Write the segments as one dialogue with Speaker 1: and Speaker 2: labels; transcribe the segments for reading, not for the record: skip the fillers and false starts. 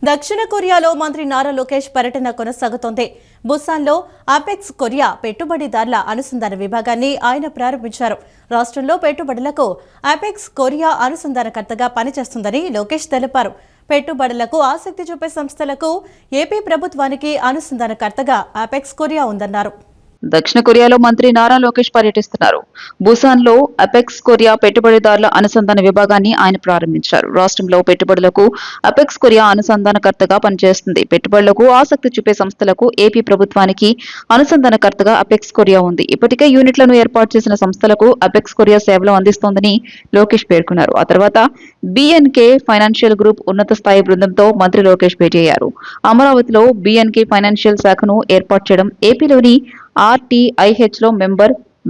Speaker 1: దక్షిణ కొరియాలో మంత్రి నారా లోకేష్ పర్యటన కొనసాగుతోంది. బుసాన్లో అపెక్స్ కొరియా పెట్టుబడిదారుల అనుసంధాన విభాగాన్ని ఆయన ప్రారంభించారు. రాష్ట్రంలో పెట్టుబడులకు అపెక్స్ కొరియా అనుసంధానకర్తగా పనిచేస్తుందని లోకేష్ తెలిపారు. పెట్టుబడులకు ఆసక్తి చూపే సంస్థలకు ఏపీ ప్రభుత్వానికి అనుసంధానకర్తగా అపెక్స్ కొరియా ఉందన్నారు.
Speaker 2: దక్షిణ కొరియాలో మంత్రి నారా లోకేష్ పర్యటిస్తున్నారు. బుసాన్లో అపెక్స్ కొరియా పెట్టుబడిదారుల అనుసంధాన విభాగాన్ని ఆయన ప్రారంభించారు. రాష్ట్రంలో పెట్టుబడులకు అపెక్స్ కొరియా అనుసంధానకర్తగా పనిచేస్తుంది. పెట్టుబడులకు ఆసక్తి చూపే సంస్థలకు ఏపీ ప్రభుత్వానికి అనుసంధానకర్తగా అపెక్స్ కొరియా ఉంది. ఇప్పటికే యూనిట్లను ఏర్పాటు చేసిన సంస్థలకు అపెక్స్ కొరియా సేవలు అందిస్తోందని లోకేష్ పేర్కొన్నారు. ఆ తర్వాత బిఎన్కే ఫైనాన్షియల్ గ్రూప్ ఉన్నత స్థాయి బృందంతో మంత్రి లోకేష్ భేటీ అయ్యారు. అమరావతిలో బిఎన్కే ఫైనాన్షియల్ శాఖను ఏర్పాటు చేయడం, ఏపీలోని RTIH లో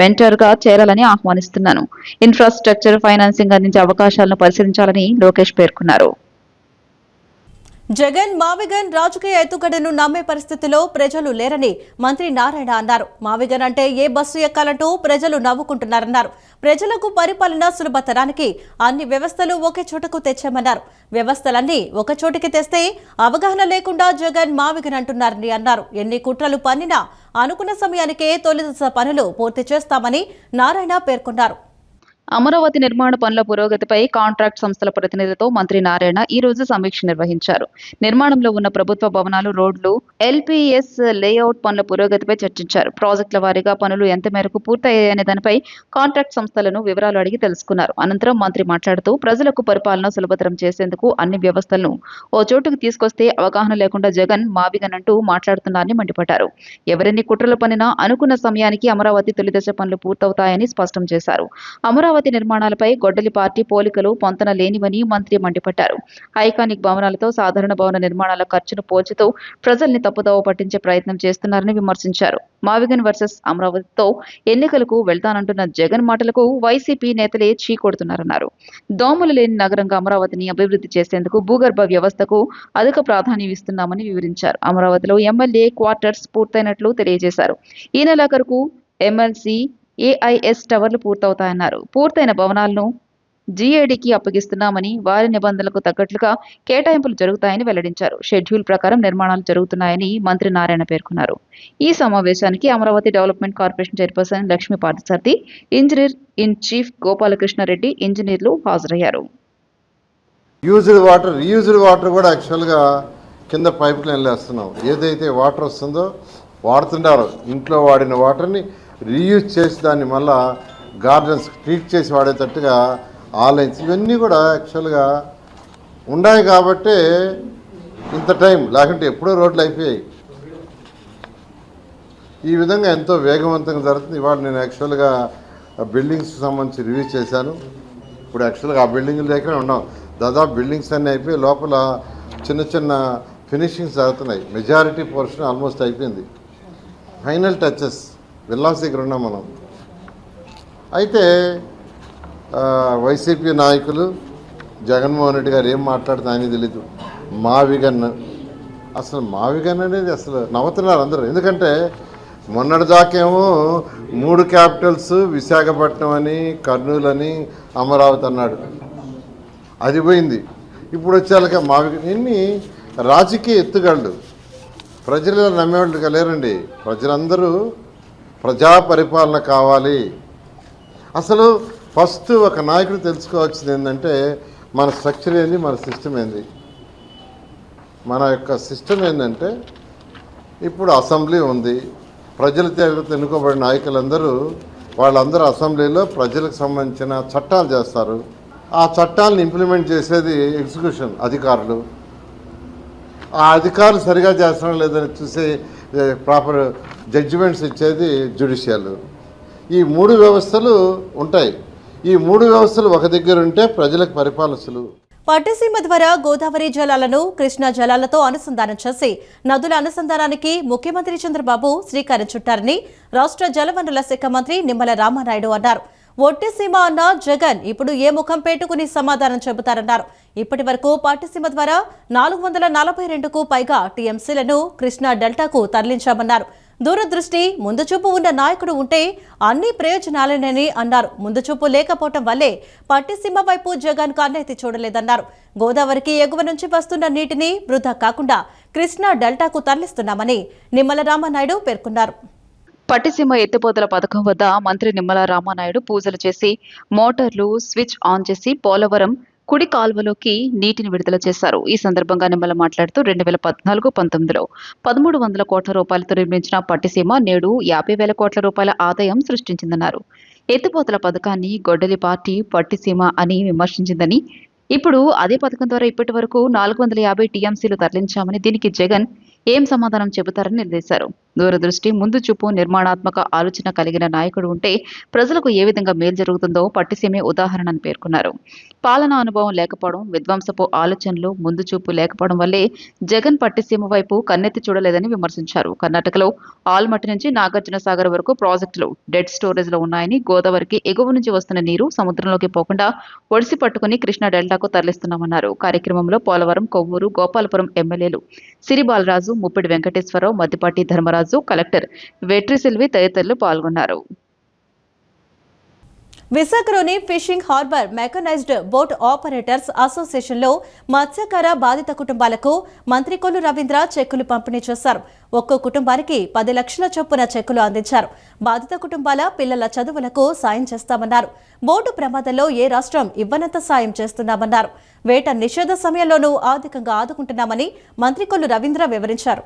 Speaker 2: మెంటర్ గా చేరాలని ఆహ్వానిస్తున్నాను. ఇన్ఫ్రాస్ట్రక్చర్ ఫైనాన్సింగ్ అందించే అవకాశాలను పరిశీలించాలని లోకేష్ పేర్కొన్నారు.
Speaker 1: జగన్ మావిగన్ రాజకీయ ఎత్తుగడను నమ్మే పరిస్థితిలో ప్రజలు లేరని మంత్రి నారాయణ అన్నారు. మావిగన్ అంటే ఏ బస్సు ఎక్కాలంటూ ప్రజలు నవ్వుకుంటున్నారన్నారు. ప్రజలకు పరిపాలన సులభతరానికి అన్ని వ్యవస్థలు ఒకే చోటకు తెచ్చామన్నారు. వ్యవస్థలన్నీ ఒక చోటికి తెస్తే అవగాహన లేకుండా జగన్ మావిగన్ అంటున్నారని అన్నారు. ఎన్ని కుట్రలు పన్నినా అనుకున్న సమయానికే తొలి దశ పనులు పూర్తి చేస్తామని నారాయణ పేర్కొన్నారు.
Speaker 2: అమరావతి నిర్మాణ పనుల పురోగతిపై కాంట్రాక్ట్ సంస్థల ప్రతినిధులతో మంత్రి నారాయణ ఈ రోజు సమీక్ష నిర్వహించారు. నిర్మాణంలో ఉన్న ప్రభుత్వ భవనాలు, రోడ్లు, LPS లేఅవుట్ పనుల పురోగతిపై చర్చించారు. ప్రాజెక్టుల వారీగా పనులు ఎంత మేరకు పూర్తయ్యాయనే దానిపై కాంట్రాక్ట్ సంస్థలను వివరాలు అడిగి తెలుసుకున్నారు. అనంతరం మంత్రి మాట్లాడుతూ ప్రజలకు పరిపాలన సులభతరం చేసేందుకు అన్ని వ్యవస్థలను ఓ చోటుకు తీసుకొస్తే అవగాహన లేకుండా జగన్ మావిగన్ అంటూ మాట్లాడుతున్నారని మండిపడ్డారు. ఎవరెన్ని కుట్రలు పనినా అనుకున్న సమయానికి అమరావతి తొలిదశ పనులు పూర్తవుతాయని స్పష్టం చేశారు. అమరావతి నిర్మాణాలపై గొడ్డలి పార్టీ పోలికలు పొంతన లేనివని మంత్రి మండిపడ్డారు. ఐకానిక్ భవనాలతో సాధారణ భవన నిర్మాణాల ఖర్చును పోల్చుతూ ప్రజల్ని తప్పుదోవ పట్టించే ప్రయత్నం చేస్తున్నారని విమర్శించారు. మావిగన్ వర్సెస్ అమరావతితో ఎన్నికలకు వెళ్తానంటున్న జగన్ మాటలకు వైసీపీ నేతలే చీకొడుతున్నారన్నారు. దోమలు లేని నగరంగా అమరావతిని అభివృద్ధి చేసేందుకు భూగర్భ వ్యవస్థకు అధిక ప్రాధాన్యం ఇస్తున్నామని వివరించారు. అమరావతిలో ఎమ్మెల్యే క్వార్టర్స్ పూర్తయినట్లు తెలియజేశారు. ఈ నెలాఖరుకు ఎమ్మెల్సీ AIS టవర్లు పూర్తవుతాయన్నారు. పూర్తయిన భవనాలను GADకి అప్పగిస్తున్నామని, వారి నిబంధనలకు తగ్గట్లుగా కేటాయింపులు జరుగుతాయని వెల్లడించారు. షెడ్యూల్ ప్రకారం నిర్మాణాలు జరుగుతున్నాయని మంత్రి నారాయణ పేర్కొన్నారు. ఈ సమావేశానికి Amaravati development corporation chairperson Lakshmi Parthasarathi, engineer in chief Gopalakrishna Reddy, ఇంజనీర్లు హాజరయ్యారు.
Speaker 3: రీయూజ్డ్ వాటర్ కూడా యాక్చువల్గా కింద పైప్ లైన్లు వేస్తున్నాం. ఏదైతే వాటర్ వస్తుందో వాడుతుంటారో ఇంట్లో వాడిన వాటర్ని రీయూజ్ చేసి దాన్ని మళ్ళా గార్డెన్స్ ట్రీట్ చేసి వాడేటట్టుగా ఆ లైన్స్ ఇవన్నీ కూడా యాక్చువల్గా ఉన్నాయి కాబట్టి ఇంత టైం, లేకుంటే ఎప్పుడో రోడ్లు అయిపోయాయి. ఈ విధంగా ఎంతో వేగవంతంగా జరుగుతుంది. ఇవాళ నేను యాక్చువల్గా బిల్డింగ్స్కి సంబంధించి రివ్యూ చేశాను. ఇప్పుడు యాక్చువల్గా ఆ బిల్డింగ్ల దగ్గర ఉన్నాం. దాదాపు బిల్డింగ్స్ అన్నీ అయిపోయి లోపల చిన్న చిన్న ఫినిషింగ్స్ జరుగుతున్నాయి. మెజారిటీ పోర్షన్ ఆల్మోస్ట్ అయిపోయింది. ఫైనల్ టచెస్ విల్లాస్ దగ్గర ఉన్నాం మనం. అయితే వైసీపీ నాయకులు జగన్మోహన్ రెడ్డి గారు ఏం మాట్లాడుతున్నా ఆయనకి తెలీదు. మావిగన్ అసలు మావిగన్ అనేది అసలు నవ్వుతున్నారు అందరూ. ఎందుకంటే మొన్నటిదాకేమో 3 క్యాపిటల్స్ విశాఖపట్నం అని, కర్నూలు అని, అమరావతి అన్నాడు. అది పోయింది. ఇప్పుడు వచ్చేలాగా మావిగన్ ఎన్ని రాజకీయ ఎత్తుగళ్ళు. ప్రజలు నమ్మేవాళ్ళు లేరండి. ప్రజలందరూ ప్రజా పరిపాలన కావాలి. అసలు ఫస్ట్ ఒక నాయకుడు తెలుసుకోవాల్సింది ఏంటంటే మన స్ట్రక్చర్ ఏంది, మన సిస్టమ్ ఏంది. మన యొక్క సిస్టమ్ ఏంటంటే ఇప్పుడు అసెంబ్లీ ఉంది. ప్రజల చేత ఎన్నుకోబడిన నాయకులందరూ వాళ్ళందరూ అసెంబ్లీలో ప్రజలకు సంబంధించిన చట్టాలు చేస్తారు. ఆ చట్టాలను ఇంప్లిమెంట్ చేసేది ఎగ్జిక్యూషన్ అధికారులు. ఆ అధికారులు సరిగా చేస్తారో లేదని చూసే ప్రాపర్ జడ్జిమెంట్స్ ఇచ్చేది జ్యుడిషియల్. ఈ 3 వ్యవస్థలు ఉంటాయి. ఈ 3 వ్యవస్థలు ఒక దగ్గర ఉంటే ప్రజలకు పరిపాలన సులువు.
Speaker 1: పట్టిసీమ ద్వారా గోదావరి జలాలను కృష్ణా జలాలతో అనుసంధానం చేసి నదుల అనుసంధానానికి ముఖ్యమంత్రి చంద్రబాబు శ్రీకారం చుట్టారని రాష్ట్ర జలవనరుల శాఖ మంత్రి నిమ్మల రామానాయుడు అన్నారు. ఒట్టిసీమ అన్న జగన్ ఇప్పుడు ఏ ముఖం పెట్టుకుని సమాధానం చెబుతారన్నారు. ఇప్పటి వరకు పట్టిసీమ ద్వారా 442కు పైగా టీఎంసీలను కృష్ణా డెల్టాకు తరలించామన్నారు. దూరదృష్టి ముందుచూపు ఉన్న నాయకుడు ఉంటే అన్ని ప్రయోజనాలేనని అన్నారు. ముందుచూపు లేకపోవటం వల్లే పట్టిసీమ వైపు జగన్ కన్నెత్తి చూడలేదన్నారు. గోదావరికి ఎగువ నుంచి వస్తున్న నీటిని వృధా కాకుండా కృష్ణా డెల్టాకు తరలిస్తున్నామని నిమ్మల రామానాయుడు పేర్కొన్నారు.
Speaker 2: పట్టిసీమ ఎత్తిపోతల పథకం వద్ద మంత్రి నిమ్మల రామానాయుడు పూజలు చేసి మోటార్లు స్విచ్ ఆన్ చేసి పోలవరం కుడి కాల్వలోకి నీటిని విడుదల చేశారు. ఈ సందర్భంగా నిమ్మల మాట్లాడుతూ 2014-19లో 1300 కోట్ల రూపాయలతో నిర్మించిన పట్టిసీమ నేడు 50,000 కోట్ల రూపాయల ఆదాయం సృష్టించిందన్నారు. ఎత్తిపోతల పథకాన్ని గొడ్డలి పార్టీ పట్టిసీమ అని విమర్శించిందని, ఇప్పుడు అదే పథకం ద్వారా ఇప్పటి వరకు 450 టీఎంసీలు తరలించామని, దీనికి జగన్ ఏం సమాధానం చెబుతారని నిలదీశారు. దూరదృష్టి, ముందు చూపు, నిర్మాణాత్మక ఆలోచన కలిగిన నాయకుడు ఉంటే ప్రజలకు ఏ విధంగా మేలు జరుగుతుందో పట్టిసీమే ఉదాహరణని పేర్కొన్నారు. పాలనా అనుభవం లేకపోవడం, విధ్వంసపు ఆలోచనలు, ముందు చూపు లేకపోవడం వల్లే జగన్ పట్టిసీమ వైపు కన్నెత్తి చూడలేదని విమర్శించారు. కర్ణాటకలో ఆల్మట్టి నుంచి నాగార్జున సాగర్ వరకు ప్రాజెక్టులు డెడ్ స్టోరేజ్ లో ఉన్నాయని, గోదావరికి ఎగువ నుంచి వస్తున్న నీరు సముద్రంలోకి పోకుండా ఒడిసి పట్టుకుని కృష్ణా డెల్టాకు తరలిస్తున్నామన్నారు. కార్యక్రమంలో పోలవరం, కొవ్వూరు, గోపాలపురం ఎమ్మెల్యేలు సిరి బాలరాజు, ముప్పిడి వెంకటేశ్వరరావు, మద్దిపాటి ధర్మరాజు, కలెక్టర్ వెట్రిసిల్వి తదితరులు పాల్గొన్నారు.
Speaker 1: విశాఖలోని fishing harbour mechanised boat operators అసోసియేషన్లో మత్స్యకార బాధిత కుటుంబాలకు మంత్రి కొల్లు రవీంద్ర చెక్కులు పంపిణీ చేశారు. ఒక్కో కుటుంబానికి 10 లక్షల చొప్పున చెక్కులు అందించారు. బాధిత కుటుంబాల పిల్లల చదువులకు సాయం చేస్తామన్నారు. బోటు ప్రమాదంలో ఏ రాష్ట్రం ఇవ్వనంత సాయం చేస్తున్నామన్నారు. వేట నిషేధ సమయంలోనూ ఆర్థికంగా ఆదుకుంటున్నామని మంత్రి కొల్లు రవీంద్ర వివరించారు.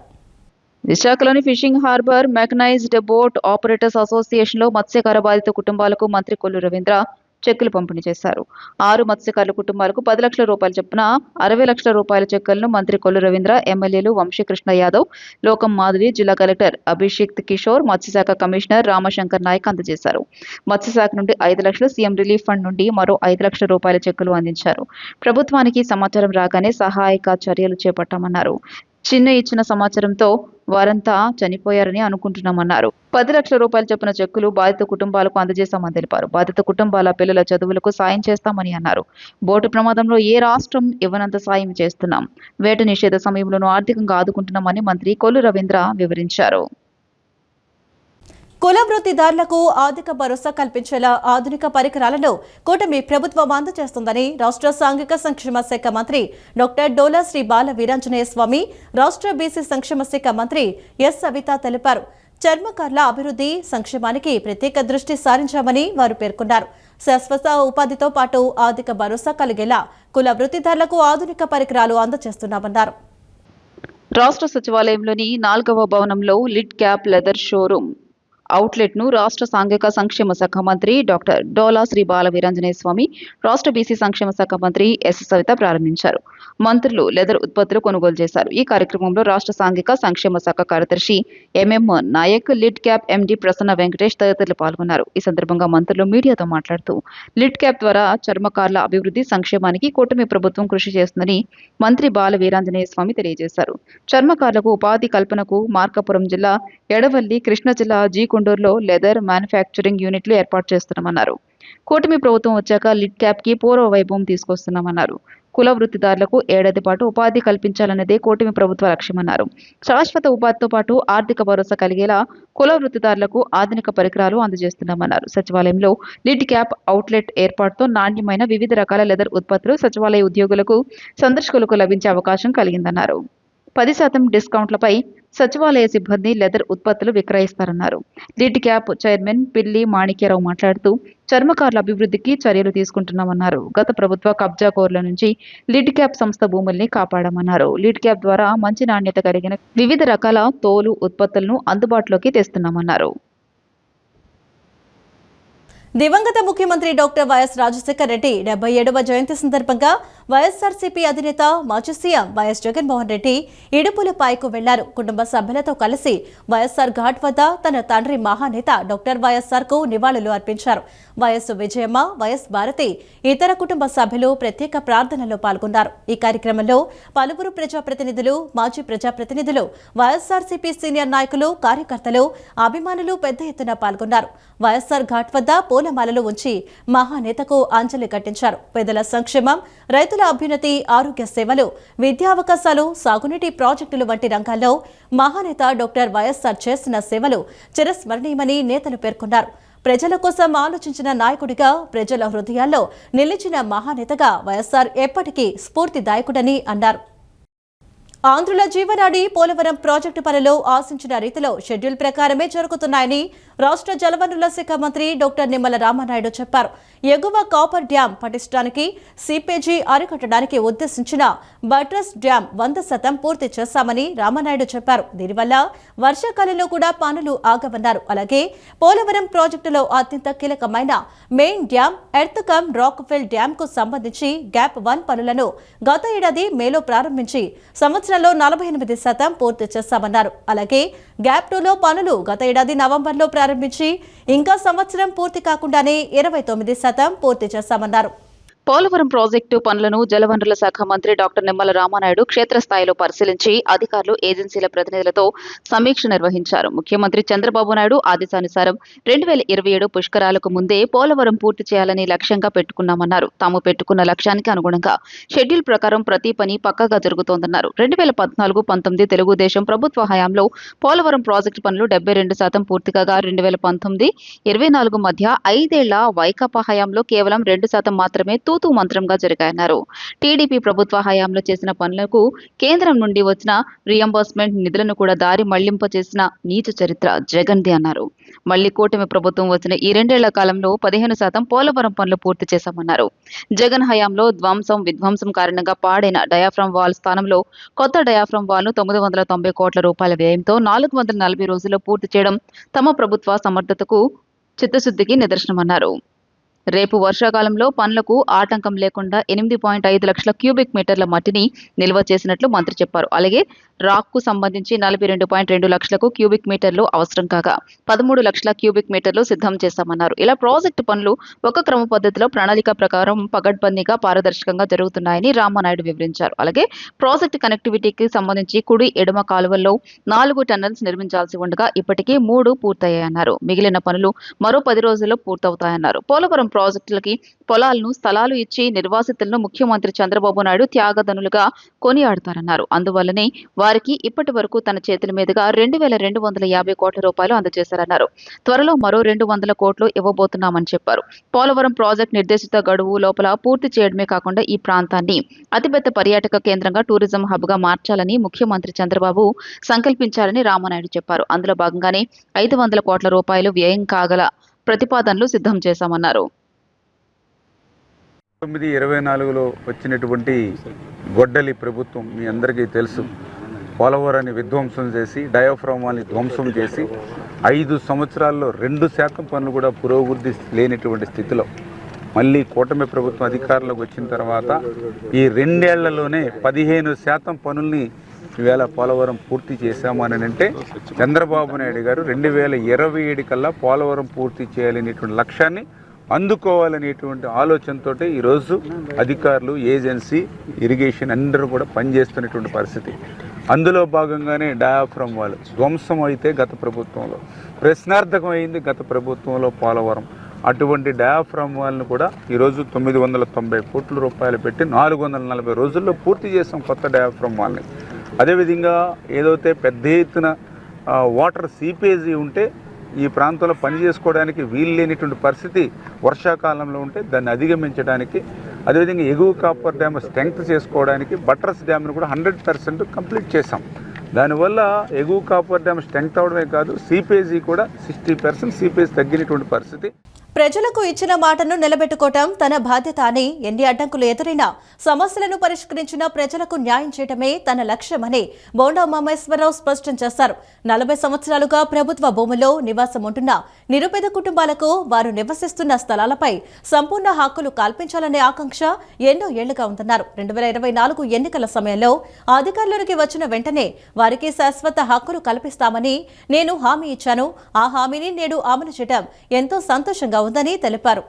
Speaker 2: విశాఖలోని fishing harbour mechanised boat operators అసోసియేషన్లో మత్స్యకార బాధిత కుటుంబాలకు మంత్రి కొల్లు రవీంద్ర చెక్కులు పంపిణీ చేశారు. 6 మత్స్యకారుల కుటుంబాలకు 10 లక్షల రూపాయల చొప్పున 60 లక్షల రూపాయల చెక్కులను మంత్రి కొల్లు రవీంద్ర, ఎమ్మెల్యేలు వంశీకృష్ణ యాదవ్, లోకం మాధవి, జిల్లా కలెక్టర్ అభిషేక్ కిషోర్, మత్స్యశాఖ కమిషనర్ రామశంకర్ నాయక్ అందజేశారు. మత్స్యశాఖ నుండి 5 లక్షలు, సీఎం రిలీఫ్ ఫండ్ నుండి మరో 5 లక్షల రూపాయల చెక్కులు అందించారు. ప్రభుత్వానికి సమాచారం రాగానే సహాయక చర్యలు చేపట్టామన్నారు. చిన్న ఇచ్చిన సమాచారంతో వారంతా చనిపోయారని అనుకుంటున్నామన్నారు. 10 లక్షల రూపాయల చొప్పున చెక్కులు బాధిత కుటుంబాలకు అందజేస్తామని తెలిపారు. బాధిత కుటుంబాల పిల్లల చదువులకు సాయం చేస్తామని అన్నారు. బోటు ప్రమాదంలో ఏ రాష్ట్రం ఇవ్వనంత సాయం చేస్తున్నాం. వేట నిషేధ సమయంలోనూ ఆర్థికంగా ఆదుకుంటున్నామని మంత్రి కొల్లు రవీంద్ర వివరించారు.
Speaker 1: కుల వృత్తిదారులకు ఆర్థిక భరోసా కల్పించేలా ఆధునిక పరికరాలను కూటమి ప్రభుత్వం అందజేస్తుందని రాష్ట్ర సాంఘిక సంక్షేమ శాఖ మంత్రి డాక్టర్ డోలా శ్రీ బాల వీరాంజనేయ స్వామి, రాష్ట్ర బీసీ సంక్షేమ శాఖ మంత్రి ఎస్ సవిత తెలిపారు. చర్మకారుల అభివృద్ధి సంక్షేమానికి ప్రత్యేక దృష్టి సారించామని వారు పేర్కొన్నారు. శాశ్వత ఉపాధితో పాటు ఆర్థిక భరోసా కలిగేలా కుల వృత్తిదారులకు ఆధునిక పరికరాలు అందజేస్తున్నామన్నారు.
Speaker 2: రాష్ట్ర సచివాలయంలోని 4వ భవనంలో lid cap leather showroom outlet ను రాష్ట్ర సాంఘిక సంక్షేమ శాఖ మంత్రి డాక్టర్ డోలా శ్రీ బాల వీరాంజనేయ స్వామి, రాష్ట్ర బీసీ సంక్షేమ శాఖ మంత్రి ఎస్ సవిత ప్రారంభించారు. మంత్రులు లెదర్ ఉత్పత్తులు కొనుగోలు చేశారు. ఈ కార్యక్రమంలో రాష్ట్ర సాంఘిక సంక్షేమ శాఖ కార్యదర్శి ఎంఎం నాయక్, లిడ్ క్యాప్ ఎండి ప్రసన్న వెంకటేష్ తదితరులు పాల్గొన్నారు. ఈ సందర్భంగా మంత్రులు మీడియాతో మాట్లాడుతూ లిడ్ క్యాప్ ద్వారా చర్మకారుల అభివృద్ధి సంక్షేమానికి కూటమి ప్రభుత్వం కృషి చేస్తుందని మంత్రి బాల వీరాంజనేయ స్వామి తెలియజేశారు. చర్మకారులకు ఉపాధి కల్పనకు మార్కాపురం జిల్లా ఎడవల్లి, కృష్ణా జిల్లా కొండూరులో లెదర్ మ్యానుఫ్యాక్చరింగ్ యూనిట్లు ఏర్పాటు చేస్తున్నామన్నారు. కూటమి ప్రభుత్వం వచ్చాక లిడ్ క్యాప్ కి పూర్వ వైభవం తీసుకొస్తున్నామన్నారు. కుల వృత్తిదారులకు ఏడాది పాటు ఉపాధి కల్పించాలన్నదే కూటమి ప్రభుత్వ లక్ష్యమన్నారు. శాశ్వత ఉపాధితో పాటు ఆర్థిక భరోసా కలిగేలా కుల వృత్తిదారులకు ఆధునిక పరికరాలు అందజేస్తున్నామన్నారు. సచివాలయంలో లిడ్ క్యాప్ అవుట్లెట్ ఏర్పాటుతో నాణ్యమైన వివిధ రకాల లెదర్ ఉత్పత్తులు సచివాలయ ఉద్యోగులకు, సందర్శకులకు లభించే అవకాశం కలిగిందన్నారు. 10% డిస్కౌంట్లపై సచివాలయ సిబ్బంది లెదర్ ఉత్పత్తులు విక్రయిస్తారన్నారు. లిడ్ క్యాప్ చైర్మన్ పిల్లి మాణిక్యరావు మాట్లాడుతూ చర్మకారుల అభివృద్ధికి చర్యలు తీసుకుంటున్నామన్నారు. గత ప్రభుత్వ కబ్జాకోర్ల నుంచి లిడ్ క్యాప్ సంస్థ భూముల్ని కాపాడామన్నారు. లిడ్ క్యాప్ ద్వారా మంచి నాణ్యత కలిగిన వివిధ రకాల తోలు ఉత్పత్తులను అందుబాటులోకి తెస్తున్నామన్నారు.
Speaker 1: దివంగత ముఖ్యమంత్రి డాక్టర్ వైఎస్ రాజశేఖర రెడ్డి 77వ జయంతి సందర్భంగా వైఎస్ఆర్సీపీ అధినేత మాజీ సీఎం వైఎస్ జగన్మోహన్ రెడ్డి ఇడుపులపాయకు వెళ్లారు. కుటుంబ సభ్యులతో కలిసి వైఎస్ఆర్ ఘాట్ వద్ద తన తండ్రి మహానేత డాక్టర్ వైఎస్ఆర్ కు నివాళులు అర్పించారు. వైఎస్ విజయమ్మ, వైఎస్ భారతి, ఇతర కుటుంబ సభ్యులు ప్రత్యేక ప్రార్థనలో పాల్గొన్నారు. ఈ కార్యక్రమంలో పలువురు ప్రజాప్రతినిధులు, మాజీ ప్రజాప్రతినిధులు, వైఎస్ఆర్సీపీ సీనియర్ నాయకులు, కార్యకర్తలు, అభిమానులు పెద్ద ఎత్తున పాల్గొన్నారు. వైఎస్ఆర్ ఘాట్ వద్ద పూల పూలమాలలు ఉంచి మహానేతకు అంజలి ఘటించారు. పేదల సంక్షేమం, రైతుల అభ్యున్నతి, ఆరోగ్య సేవలు, విద్యావకాశాలు, సాగునీటి ప్రాజెక్టులు వంటి రంగాల్లో మహానేత డాక్టర్ వైఎస్ఆర్ చేసిన సేవలు చిరస్మరణీయమని నేతలు పేర్కొన్నారు. ప్రజల కోసం ఆలోచించిన నాయకుడిగా, ప్రజల హృదయాల్లో నిలిచిన మహానేతగా వైఎస్ఆర్ ఎప్పటికీ స్ఫూర్తిదాయకుడని అన్నారు. ఆంధ్రుల జీవనాడి పోలవరం ప్రాజెక్టు పనులు ఆశించిన రీతిలో షెడ్యూల్ ప్రకారమే జరుగుతున్నాయని రాష్ట్ర జలవనరుల శాఖ మంత్రి డాక్టర్ నిమ్మల రామానాయుడు చెప్పారు. ఎగువ కాపర్ డ్యాం పటిష్టానికి, సీపేజీ అరికట్టడానికి ఉద్దేశించిన బట్రస్ డ్యాం 100% పూర్తి చేశామని రామానాయుడు చెప్పారు. దీనివల్ల వర్షాకాలంలో కూడా పనులు ఆగవన్నారు. అలాగే పోలవరం ప్రాజెక్టులో అత్యంత కీలకమైన main dam earth cum rockfill dam కు సంబంధించి గ్యాప్ 1 పనులను గత ఏడాది మేలో ప్రారంభించి సంవత్సరంలో 48% పూర్తి చేశామన్నారు. అలాగే గ్యాప్ 2లో పనులు గత ఏడాది నవంబర్లో ప్రారంభించి ఇంకా సంవత్సరం పూర్తి కాకుండానే 29% పూర్తి చేశామన్నారు.
Speaker 2: పోలవరం ప్రాజెక్టు పనులను జలవనరుల శాఖ మంత్రి డాక్టర్ నిమ్మల రామానాయుడు క్షేత్రస్థాయిలో పరిశీలించి అధికారులు, ఏజెన్సీల ప్రతినిధులతో సమీక్ష నిర్వహించారు. ముఖ్యమంత్రి చంద్రబాబు నాయుడు ఆదేశానుసారం 2027 పుష్కరాలకు ముందే పోలవరం పూర్తి చేయాలని లక్ష్యంగా పెట్టుకున్నామన్నారు. తాము పెట్టుకున్న లక్ష్యానికి అనుగుణంగా షెడ్యూల్ ప్రకారం ప్రతి పని పక్కాగా జరుగుతోందన్నారు. 2014-19 తెలుగుదేశం ప్రభుత్వ హయాంలో పోలవరం ప్రాజెక్టు పనులు 72% పూర్తి కాగా 2019-24 మధ్య 5 ఏళ్ల వైకాపా హయాంలో కేవలం 2% మాత్రమే తూతూ మంత్రంగా జరిగాయన్నారు. టీడీపీ ప్రభుత్వ హయాంలో చేసిన పనులకు కేంద్రం నుండి వచ్చిన రియంబర్స్మెంట్ నిధులను కూడా దారి మళ్లింప చేసిన నీచ చరిత్ర జగన్ది అన్నారు. మళ్లీ కూటమి ప్రభుత్వం వచ్చిన ఈ 2 ఏళ్ల కాలంలో 15% పోలవరం పనులు పూర్తి చేశామన్నారు. జగన్ హయాంలో విధ్వంసం కారణంగా పాడైన డయాఫ్రమ్ వాల్ స్థానంలో కొత్త డయాఫ్రమ్ వాల్ ను 990 కోట్ల రూపాయల వ్యయంతో 440 రోజుల్లో పూర్తి చేయడం తమ ప్రభుత్వ సమర్థతకు, చిత్తశుద్ధికి నిదర్శనమన్నారు. రేపు వర్షాకాలంలో పనులకు ఆటంకం లేకుండా 8.5 లక్షల క్యూబిక్ మీటర్ల మట్టిని నిల్వ చేసినట్లు మంత్రి చెప్పారు. అలాగే రాక్కు సంబంధించి 42.2 లక్షలకు క్యూబిక్ మీటర్లు అవసరం కాగా 13 లక్షల క్యూబిక్ మీటర్లు సిద్ధం చేశామన్నారు. ఇలా ప్రాజెక్టు పనులు ఒక క్రమ పద్ధతిలో ప్రణాళిక ప్రకారం పగడ్బందీగా, పారదర్శకంగా జరుగుతున్నాయని రామానాయుడు వివరించారు. అలాగే ప్రాజెక్టు కనెక్టివిటీకి సంబంధించి కుడి, ఎడమ కాలువల్లో 4 టన్నెల్స్ నిర్మించాల్సి ఉండగా ఇప్పటికీ 3 పూర్తయ్యాయన్నారు. మిగిలిన పనులు మరో 10 రోజుల్లో పూర్తవుతాయన్నారు. పోలవరం ప్రాజెక్టులకి పొలాలను, స్థలాలు ఇచ్చి నిర్వాసితులను ముఖ్యమంత్రి చంద్రబాబు నాయుడు త్యాగధనులుగా కొనియాడతారన్నారు. అందువల్లనే వారికి ఇప్పటి వరకు తన చేతుల మీదుగా 2250 కోట్ల రూపాయలు అందజేశారన్నారు. త్వరలో మరో 200 కోట్లు ఇవ్వబోతున్నామని చెప్పారు. పోలవరం ప్రాజెక్టు నిర్దేశిత గడువు లోపల పూర్తి చేయడమే కాకుండా ఈ ప్రాంతాన్ని అతిపెద్ద పర్యాటక కేంద్రంగా, టూరిజం హబ్ గా మార్చాలని ముఖ్యమంత్రి చంద్రబాబు సంకల్పించారని రామానాయుడు చెప్పారు. అందులో భాగంగానే 500 కోట్ల రూపాయలు వ్యయం కాగల ప్రతిపాదనలు సిద్ధం చేశామన్నారు.
Speaker 4: 1924లో వచ్చినటువంటి గొడ్డలి ప్రభుత్వం మీ అందరికీ తెలుసు. పోలవరాన్ని విధ్వంసం చేసి, డయాఫ్రమ్ వాల్ని ధ్వంసం చేసి 5 సంవత్సరాల్లో 2% పనులు కూడా పురోభివృద్ధి లేనటువంటి స్థితిలో మళ్ళీ కూటమి ప్రభుత్వం అధికారంలోకి వచ్చిన తర్వాత ఈ 2 ఏళ్లలోనే 15% పనుల్ని ఈవేళ పోలవరం పూర్తి చేశాము అని అంటే చంద్రబాబు నాయుడు గారు 2027 కల్లా పోలవరం పూర్తి చేయాలనేటువంటి లక్ష్యాన్ని అందుకోవాలనేటువంటి ఆలోచనతో ఈరోజు అధికారులు, ఏజెన్సీ, ఇరిగేషన్ అందరూ కూడా పనిచేస్తున్నటువంటి పరిస్థితి. అందులో భాగంగానే డయాఫ్రమ్ వాల్ ధ్వంసం అయితే గత ప్రభుత్వంలో, ప్రశ్నార్థకం అయింది గత ప్రభుత్వంలో పోలవరం. అటువంటి డయాఫ్రమ్ వాల్ను కూడా ఈరోజు 990 కోట్ల రూపాయలు పెట్టి 440 రోజుల్లో పూర్తి చేసాం కొత్త డయాఫ్రమ్ వాల్ని. అదేవిధంగా ఏదైతే పెద్ద ఎత్తున వాటర్ సీపేజీ ఉంటే ఈ ప్రాంతంలో పని చేసుకోవడానికి వీలు లేనిటువంటి పరిస్థితి వర్షాకాలంలో ఉంటే దాన్ని అధిగమించడానికి, అదేవిధంగా ఎగువ కాపర్ డ్యామ్ స్ట్రెంగ్త్ చేసుకోవడానికి బట్రస్ డ్యామ్ను కూడా 100% కంప్లీట్ చేసాం. దానివల్ల ఎగువ కాపర్ డ్యామ్ స్ట్రెంగ్త్ అవడమే కాదు, సీపేజీ కూడా 60% సీపేజ్ తగ్గినటువంటి పరిస్థితి.
Speaker 1: ప్రజలకు ఇచ్చిన మాటను నిలబెట్టుకోవటం తన బాధ్యత అని, ఎన్ని అడ్డంకులు ఎదురైనా సమస్యలను పరిష్కరించిన ప్రజలకు న్యాయం చేయటమే తన లక్ష్యమని బోండా ఉమామహేశ్వరరావు స్పష్టం చేశారు. 40 సంవత్సరాలుగా ప్రభుత్వ భూముల్లో నివాసం ఉంటున్న నిరుపేద కుటుంబాలకు వారు నివసిస్తున్న స్థలాలపై సంపూర్ణ హక్కులు కల్పించాలనే ఆకాంక్ష ఎన్నో ఏళ్లుగా ఉందన్నారు. 2024 ఎన్నికల సమయంలో అధికారంలోకి వచ్చిన వెంటనే వారికి శాశ్వత హక్కులు కల్పిస్తామని నేను హామీ ఇచ్చాను. ఆ హామీని నేడు అమలు చేయడం ఎంతో సంతోషంగా ఉందని తెలిపారు.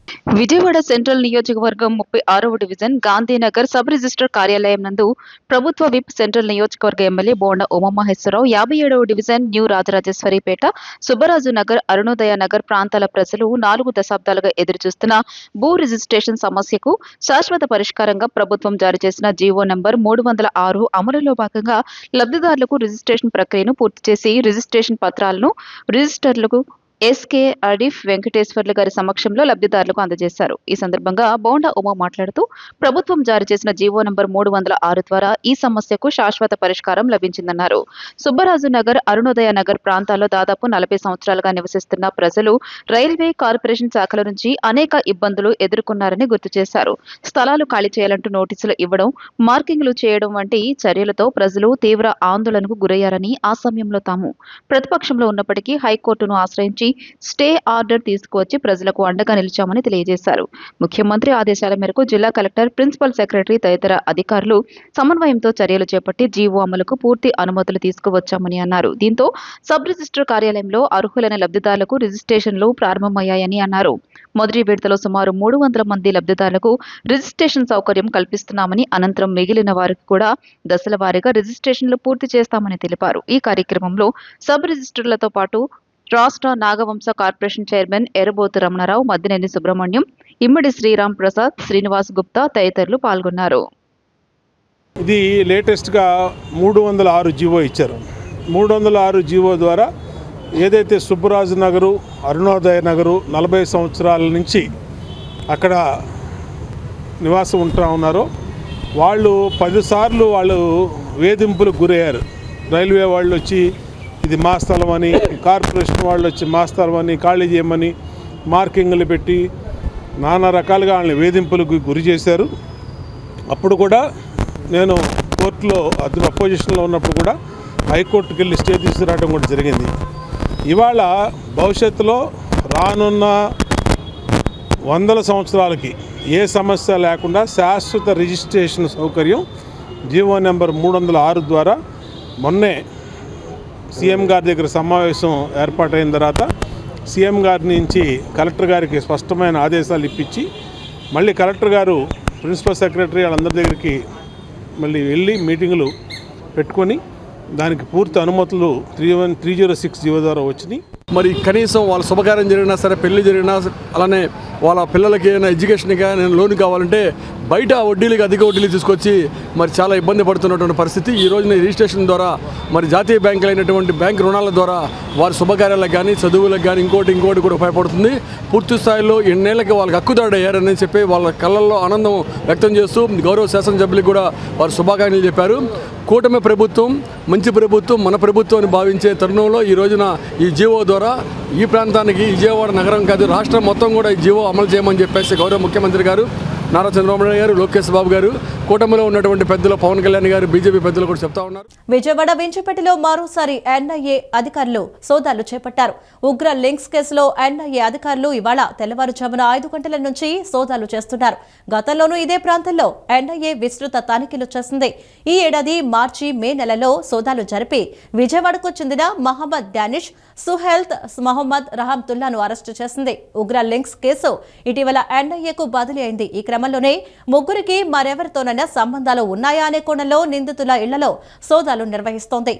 Speaker 2: విజయవాడ సెంట్రల్ నియోజకవర్గం 36వ డివిజన్ గాంధీనగర్ సబ్ రిజిస్టర్ కార్యాలయం నందు ప్రభుత్వ విప్ సెంట్రల్ నియోజకవర్గ ఎమ్మెల్యే బోండా ఉమామహేశ్వరరావు 57వ డివిజన్ న్యూ రాజరాజేశ్వరిపేట సుబ్బరాజు నగర్ అరుణోదయ నగర్ ప్రాంతాల ప్రజలు 4 దశాబ్దాలుగా ఎదురుచూస్తున్న భూ రిజిస్ట్రేషన్ సమస్యకు శాశ్వత పరిష్కారంగా ప్రభుత్వం జారీ చేసిన జీవో నంబర్ 306 అమలులో భాగంగా లబ్ధిదారులకు రిజిస్ట్రేషన్ ప్రక్రియను పూర్తి చేసి రిజిస్ట్రేషన్ పత్రాలను రిజిస్టర్లకు ఎస్కే అడిఫ్ వెంకటేశ్వర్లు గారి సమక్షంలో లబ్ధిదారులకు అందజేశారు. ఈ సందర్భంగా బోండా ఉమా మాట్లాడుతూ ప్రభుత్వం జారీ చేసిన జీవో నంబర్ 306 ద్వారా ఈ సమస్యకు శాశ్వత పరిష్కారం లభించిందన్నారు. సుబ్బరాజు నగర్ అరుణోదయ నగర్ ప్రాంతాల్లో దాదాపు 40 సంవత్సరాలుగా నివసిస్తున్న ప్రజలు రైల్వే కార్పొరేషన్ శాఖల నుంచి అనేక ఇబ్బందులు ఎదుర్కొన్నారని గుర్తు చేశారు. స్థలాలు ఖాళీ చేయాలంటూ నోటీసులు ఇవ్వడం, మార్కింగ్లు చేయడం వంటి చర్యలతో ప్రజలు తీవ్ర ఆందోళనకు గురయ్యారని ఆ సమయంలో తాము ప్రతిపక్షంలో ఉన్నప్పటికీ హైకోర్టును ఆశ్రయించి స్టే ఆర్డర్ తీసుకువచ్చి ప్రజలకు అండగా నిలిచామని తెలియజేశారు. ముఖ్యమంత్రి ఆదేశాల మేరకు జిల్లా కలెక్టర్, ప్రిన్సిపల్ సెక్రటరీ తదితర అధికారులు సమన్వయంతో చర్యలు చేపట్టి జీవో అమలుకు పూర్తి అనుమతులు తీసుకువచ్చామని అన్నారు. దీంతో సబ్ రిజిస్టర్ కార్యాలయంలో అర్హులైన లబ్ధిదారులకు రిజిస్ట్రేషన్లు ప్రారంభమయ్యాయని అన్నారు. మొదటి విడతలో సుమారు 300 మంది లబ్ధిదారులకు రిజిస్ట్రేషన్ సౌకర్యం కల్పిస్తున్నామని, అనంతరం మిగిలిన వారికి కూడా దశల వారీగా రిజిస్ట్రేషన్లు పూర్తి చేస్తామని తెలిపారు. ఈ కార్యక్రమంలో సబ్ రిజిస్టర్లతో పాటు రాష్ట్ర నాగవంశ కార్పొరేషన్ చైర్మన్ ఎర్రబోతు రమణారావు, మద్దినేని సుబ్రహ్మణ్యం, ఇమ్మడి శ్రీరామ్ ప్రసాద్, శ్రీనివాస్ గుప్తా తదితరులు పాల్గొన్నారు.
Speaker 5: ఇది లేటెస్ట్గా 306 జీవో ఇచ్చారు. 306 జీవో ద్వారా ఏదైతే సుబ్బరాజు నగరు, అరుణోదయ నగరు 40 సంవత్సరాల నుంచి అక్కడ నివాసం ఉంటూ ఉన్నారో వాళ్ళు 10 సార్లు వాళ్ళు వేధింపులకు గురయ్యారు. రైల్వే వాళ్ళు వచ్చి ఇది మా స్థలం అని, కార్పొరేషన్ వాళ్ళు వచ్చి మా స్థలం అని, ఖాళీ చేయమని మార్కింగ్లు పెట్టి నానా రకాలుగా వాళ్ళని వేధింపులకు గురి చేశారు. అప్పుడు కూడా నేను కోర్టులో అపోజిషన్లో ఉన్నప్పుడు కూడా హైకోర్టుకి వెళ్ళి స్టే తీసుకురావడం కూడా జరిగింది. ఇవాళ భవిష్యత్తులో రానున్న 100 సంవత్సరాలకి ఏ సమస్య లేకుండా శాశ్వత రిజిస్ట్రేషన్ సౌకర్యం జీవో నెంబర్ 306 ద్వారా మొన్నే సీఎం గారి దగ్గర సమావేశం ఏర్పాటైన తర్వాత సీఎం గారి నుంచి కలెక్టర్ గారికి స్పష్టమైన ఆదేశాలు ఇప్పించి మళ్ళీ కలెక్టర్ గారు ప్రిన్సిపల్ సెక్రటరీ వాళ్ళందరి దగ్గరికి మళ్ళీ వెళ్ళి మీటింగులు పెట్టుకొని దానికి పూర్తి అనుమతులు 306 జీవో ద్వారా వచ్చినాయి.
Speaker 6: మరి కనీసం వాళ్ళ శుభకార్యం జరిగినా సరే, పెళ్లి జరిగినా, అలానే వాళ్ళ పిల్లలకి ఏమైనా ఎడ్యుకేషన్గా నేను లోన్ కావాలంటే బయట వడ్డీలకి అధిక వడ్డీలు తీసుకొచ్చి మరి చాలా ఇబ్బంది పడుతున్నటువంటి పరిస్థితి. ఈ రోజున రిజిస్ట్రేషన్ ద్వారా మరి జాతీయ బ్యాంకులు అయినటువంటి బ్యాంక్ రుణాల ద్వారా వారి శుభకార్యాలకు కానీ, చదువులకు కానీ ఇంకోటి కూడా ఉపయోగపడుతుంది. పూర్తి స్థాయిలో ఎన్నేళ్ళకి వాళ్ళకి హక్కుదారుడు అయ్యారని చెప్పి వాళ్ళ కళ్ళల్లో ఆనందం వ్యక్తం చేస్తూ గౌరవ శాసనసభ్యులకు కూడా వారు శుభాకాంక్షలు చెప్పారు. కూటమి ప్రభుత్వం మంచి ప్రభుత్వం, మన ప్రభుత్వం అని భావించే తరుణంలో ఈ రోజున ఈ జీవో ద్వారా ఈ ప్రాంతానికి, విజయవాడ నగరం కాదు రాష్ట్రం మొత్తం కూడా ఈ జీవో అమలు చేయమని చెప్పేసి గౌరవ ముఖ్యమంత్రి గారు నారా చంద్రబాబు నాయుడు గారు, లోకేష్ బాబు గారు, కూటమిలో ఉన్నటువంటి పెద్దలు పవన్ కళ్యాణ్ గారు, బీజేపీ పెద్దలు కూడా చెప్తా ఉన్నారు.
Speaker 1: విజయవాడ వించపేటలో మరోసారి ఎన్ఐఏ అధికారులు సోదాలు చేపట్టారు. ఉగ్ర లింక్స్ కేసులో ఎన్ఐఏ అధికారులు ఇవాళ తెల్లవారుజామున 5 గంటల నుంచి సోదాలు చేస్తున్నారు. గతంలోనూ ఇదే ప్రాంతంలో ఎన్ఐఏ విస్తృత తనిఖీలు చేసింది. ఈ ఏడాది మార్చి, మే నెలలో సోదాలు జరిపి విజయవాడకు చెందిన మహమ్మద్ డానిష్, సుహెల్త్ మహమ్మద్ రహంతుల్లాను అరెస్టు చేసింది. ఉగ్ర లింక్స్ కేసు ఇటీవల ఎన్ఐఏకు బదిలీ అయింది. ఈ క్రమంలోనే ముగ్గురికి మరెవరితోనైనా సంబంధాలు ఉన్నాయా అనే కోణంలో నిందితుల ఇళ్లలో సోదాలు నిర్వహిస్తోంది.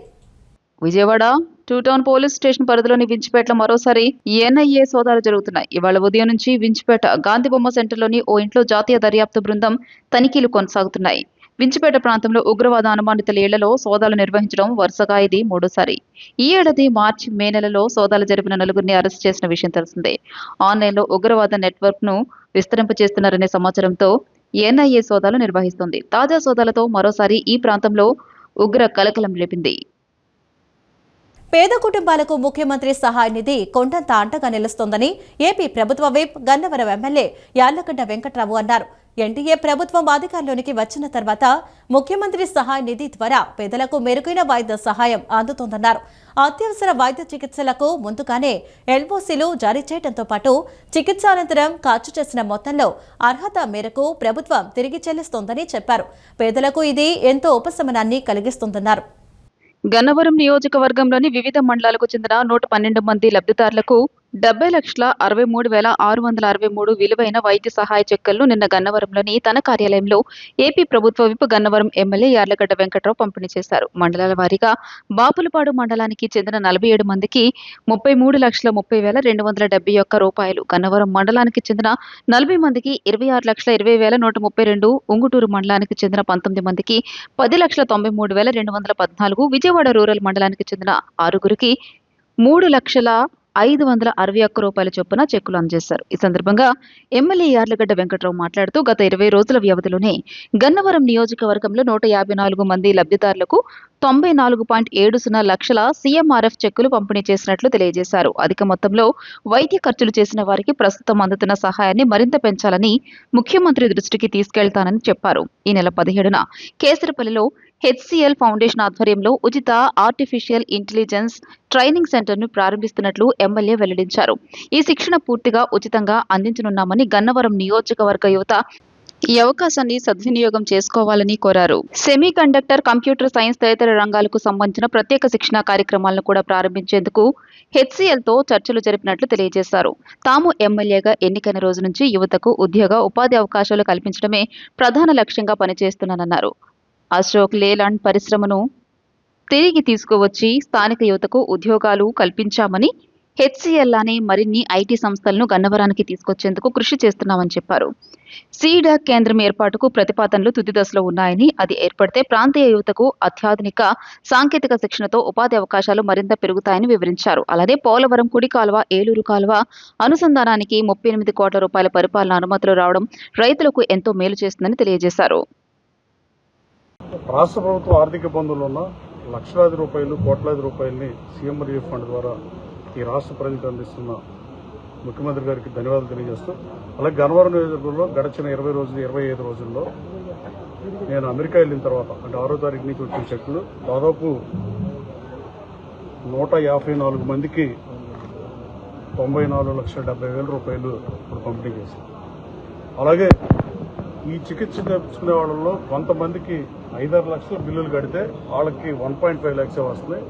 Speaker 2: విజయవాడ 2 టౌన్ పోలీస్ స్టేషన్ పరిధిలోని వించిపేటలో మరోసారి ఎన్ఐఏ సోదాలు జరుగుతున్నాయి. ఇవాళ ఉదయం నుంచి వించిపేట గాంధీబొమ్మ సెంటర్లోని ఓ ఇంట్లో జాతీయ దర్యాప్తు బృందం తనిఖీలు కొనసాగుతున్నాయి. వించిపేట ప్రాంతంలో ఉగ్రవాద అనుమానితుల ఇళ్లలో సోదాలు నిర్వహించడం వరుసగా ఇది 3సారి. ఈ ఏడాది మార్చి, మే నెలలో సోదాలు జరిపిన 4గురిని అరెస్ట్ చేసిన విషయం తెలిసిందే. ఆన్లైన్లో ఉగ్రవాద నెట్వర్క్ ను విస్తరింపచేస్తున్నారనే సమాచారంతో ఎన్ఐఏ సోదాలు నిర్వహిస్తోంది. తాజా సోదాలతో మరోసారి ఈ ప్రాంతంలో ఉగ్ర కలకలం రేపింది.
Speaker 1: పేద కుటుంబాలకు ముఖ్యమంత్రి సహాయ నిధి కొండంత అండగా నిలుస్తోందని ఏపీ ప్రభుత్వ విప్ గన్నవరం ఎమ్మెల్యే యార్లగడ్డ వెంకట్రావు అన్నారు. ఎన్డీఏ ప్రభుత్వం అధికారంలోనికి వచ్చిన తర్వాత ముఖ్యమంత్రి సహాయ నిధి ద్వారా పేదలకు మెరుగైన వైద్య సహాయం అందుతోందన్నారు. అత్యవసర వైద్య చికిత్సలకు ముందుగానే ఎల్ఓసీలు జారీ చేయడంతో పాటు చికిత్సానంతరం ఖర్చు చేసిన మొత్తంలో అర్హత మేరకు ప్రభుత్వం తిరిగి చెల్లిస్తోందని చెప్పారు. పేదలకు ఇది ఎంతో ఉపశమనాన్ని కలిగిస్తోందన్నారు.
Speaker 2: గన్నవరం నియోజకవర్గంలోని వివిధ మండలాలకు చెందిన 112 మంది లబ్ధిదారులకు 70,63,663 విలువైన వైద్య సహాయ చెక్కులను నిన్న గన్నవరంలోని తన కార్యాలయంలో ఏపీ ప్రభుత్వ విప్ గన్నవరం ఎమ్మెల్యే యార్లగడ్డ వెంకట్రావు పంపిణీ చేశారు. మండలాల వారీగా బాపులపాడు మండలానికి చెందిన 47 మందికి 33,30,271 రూపాయలు, గన్నవరం మండలానికి చెందిన 40 మందికి 26,20,132, ఉంగుటూరు మండలానికి చెందిన 19 మందికి 10,93,214, విజయవాడ రూరల్ మండలానికి చెందిన 6గురికి 3,05,61 రూపాయల చొప్పున చెక్కులు అందజేశారు. ఈ సందర్భంగా ఎమ్మెల్యే యార్లగడ్డ వెంకట్రావు మాట్లాడుతూ గత 20 రోజుల వ్యవధిలోనే గన్నవరం నియోజకవర్గంలో 154 మంది లబ్ధిదారులకు 94.70 లక్షల సీఎంఆర్ఎఫ్ చెక్కులు పంపిణీ చేసినట్లు తెలియజేశారు. అధిక మొత్తంలో వైద్య ఖర్చులు చేసిన వారికి ప్రస్తుతం అందుతున్న సహాయాన్ని మరింత పెంచాలని ముఖ్యమంత్రి దృష్టికి తీసుకెళ్తానని చెప్పారు. ఈ నెల 17న కేసరపల్లిలో హెచ్సిఎల్ ఫౌండేషన్ ఆధ్వర్యంలో ఉచిత ఆర్టిఫిషియల్ ఇంటెలిజెన్స్ ట్రైనింగ్ సెంటర్ను ప్రారంభిస్తున్నట్లు ఎమ్మెల్యే వెల్లడించారు. ఈ శిక్షణ పూర్తిగా ఉచితంగా అందించనున్నామని గన్నవరం నియోజకవర్గ యువత ఈ అవకాశాన్ని సద్వినియోగం చేసుకోవాలని కోరారు. సెమీ కండక్టర్, కంప్యూటర్ సైన్స్ తదితర రంగాలకు సంబంధించిన ప్రత్యేక శిక్షణా కార్యక్రమాలను కూడా ప్రారంభించేందుకు హెచ్సిఎల్తో చర్చలు జరిపినట్లు తెలియజేశారు. తాము ఎమ్మెల్యేగా ఎన్నికైన రోజు నుంచి యువతకు ఉద్యోగ ఉపాధి అవకాశాలు కల్పించడమే ప్రధాన లక్ష్యంగా పనిచేస్తున్నానన్నారు. అశోక్ లేలాండ్ పరిశ్రమను తిరిగి తీసుకువచ్చి స్థానిక యువతకు ఉద్యోగాలు కల్పించామని, హెచ్సిఎల్ అనే మరిన్ని ఐటీ సంస్థలను గన్నవరానికి తీసుకొచ్చేందుకు కృషి చేస్తున్నామని చెప్పారు. సీడాక్ కేంద్రం ఏర్పాటుకు ప్రతిపాదనలు తుది దశలో ఉన్నాయని, అది ఏర్పడితే ప్రాంతీయ యువతకు అత్యాధునిక సాంకేతిక శిక్షణతో ఉపాధి అవకాశాలు మరింత పెరుగుతాయని వివరించారు. అలానే పోలవరం కుడి కాలువ, ఏలూరు కాలువ అనుసంధానానికి 38 కోట్ల రూపాయల పరిపాలన అనుమతులు రావడం రైతులకు ఎంతో మేలు చేస్తుందని తెలియజేశారు.
Speaker 7: రాష్ట్ర ప్రభుత్వ ఆర్థిక ఇబ్బందులు ఉన్న లక్షలాది రూపాయలు, కోట్లాది రూపాయలని సీఎం రిలీఫ్ ఫండ్ ద్వారా ఈ రాష్ట్ర ప్రజలకు అందిస్తున్న ముఖ్యమంత్రి గారికి ధన్యవాదాలు తెలియజేస్తూ, అలాగే గన్నవరం నియోజకవర్గంలో గడిచిన 25 రోజుల్లో నేను అమెరికా వెళ్ళిన తర్వాత అంటే 6వ తారీఖు నుంచి వచ్చిన చెక్కులు దాదాపు 154 మందికి 94,70,000 రూపాయలు ఇప్పుడు పంపిణీ చేశాను. అలాగే ఈ చికిత్స తెచ్చుకునే వాళ్ళలో కొంతమందికి 5-6 లక్షల బిల్లులు కడితే వాళ్ళకి 1.5 లక్షలు వస్తున్నాయి.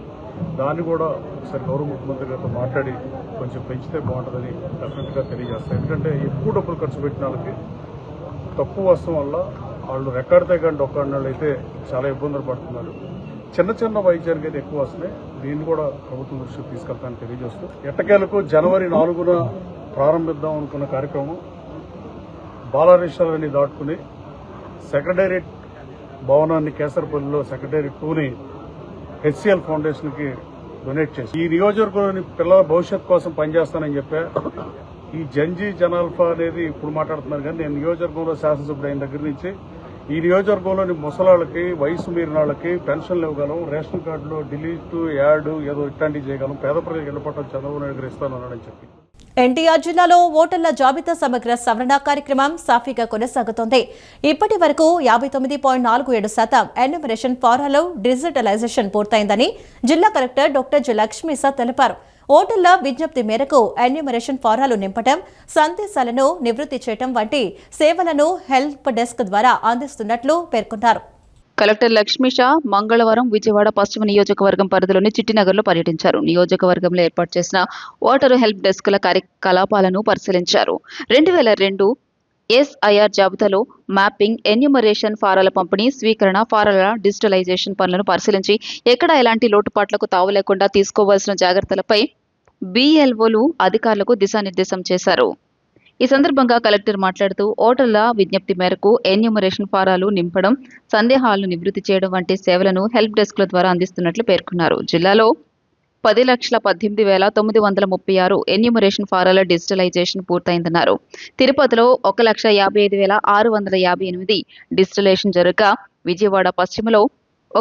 Speaker 7: దాన్ని కూడా ఒకసారి గౌరవ ముఖ్యమంత్రి గారితో మాట్లాడి కొంచెం పెంచితే బాగుంటుందని డెఫినెట్గా తెలియజేస్తాను. ఎందుకంటే ఎక్కువ డబ్బులు ఖర్చు పెట్టిన వాళ్ళకి తక్కువ వస్తువు వల్ల వాళ్ళు రెక్కాడితే కానీ డొక్కాడిన అయితే చాలా ఇబ్బందులు పడుతున్నారు. చిన్న వైద్యానికి అయితే ఎక్కువ వస్తున్నాయి. దీన్ని కూడా ప్రభుత్వం దృష్టికి తీసుకెళ్తానని తెలియజేస్తూ, ఎట్టకేలకు జనవరి 4న ప్రారంభిద్దాం అనుకున్న కార్యక్రమం బాలరేషాలని దాటుకుని సెక్రటేరియట్ భవనాన్ని కేసరపల్లిలో సెక్రటేరియట్ 2ని హెచ్సిఎల్ ఫౌండేషన్కి డొనేట్ చేసి ఈ నియోజకవర్గంలోని పిల్లల భవిష్యత్ కోసం పనిచేస్తానని చెప్పా. ఈ జంజీ జనాల్ఫా అనేది ఇప్పుడు మాట్లాడుతున్నారు, కానీ నేను నియోజకవర్గంలో శాసనసభ్యుడు అయిన దగ్గర నుంచి ఈ నియోజకవర్గంలోని ముసలాళ్ళకి, వయసు మీరిన వాళ్ళకి పెన్షన్లు ఇవ్వగలం, రేషన్ కార్డులో డిలీట్, యాడ్ ఏదో ఇట్లాంటివి చేయగలం, పేద ప్రజలకు ఇళ్లపట్ల చంద్రబాబు నాయుడు గారు ఇస్తానన్నాడని చెప్పి.
Speaker 1: ఎన్టీఆర్ జిల్లాలో ఓటర్ల జాబితా సమగ్ర సవరణ కార్యక్రమం సాఫీగా కొనసాగుతోంది. ఇప్పటి వరకు 59.47% ఎన్యూమరేషన్ ఫారాలో డిజిటలైజేషన్ పూర్తయిందని జిల్లా కలెక్టర్ డాక్టర్ జి లక్ష్మీసా తెలిపారు. ఓటర్ల విజ్ఞప్తి మేరకు ఎన్యూమరేషన్ ఫారాలు నింపటం, సందేశాలను నివృత్తి చేయటం వంటి సేవలను హెల్ప్ డెస్క్ ద్వారా అందిస్తున్నట్లు పేర్కొన్నారు.
Speaker 2: కలెక్టర్ లక్ష్మీషా మంగళవారం విజయవాడ పశ్చిమ నియోజకవర్గం పరిధిలోని చిట్టినగర్లో పర్యటించారు. నియోజకవర్గంలో ఏర్పాటు చేసిన ఓటరు హెల్ప్ డెస్క్ల కార్యకలాపాలను పరిశీలించారు. 2002 ఎస్ఐఆర్ జాబితాలో మ్యాపింగ్, ఎన్యూమరేషన్ ఫారాల పంపిణీ, స్వీకరణ, ఫారాల డిజిటలైజేషన్ పనులను పరిశీలించి ఎక్కడా ఎలాంటి లోటుపాట్లకు తావు లేకుండా తీసుకోవాల్సిన జాగ్రత్తలపై బిఎల్ఓలు అధికారులకు దిశానిర్దేశం చేశారు. ఈ సందర్భంగా కలెక్టర్ మాట్లాడుతూ, ఓటర్ల విజ్ఞప్తి మేరకు ఎన్యూమరేషన్ ఫారాలు నింపడం, సందేహాలను నివృత్తి చేయడం వంటి సేవలను హెల్ప్ డెస్క్ల ద్వారా అందిస్తున్నట్లు పేర్కొన్నారు. జిల్లాలో 10,18,936 ఎన్యూమరేషన్ ఫారాల డిజిటలైజేషన్ పూర్తయిందన్నారు. తిరుపతిలో 1,55,658 డిజిటలైజేషన్ జరగగా, విజయవాడ పశ్చిమలో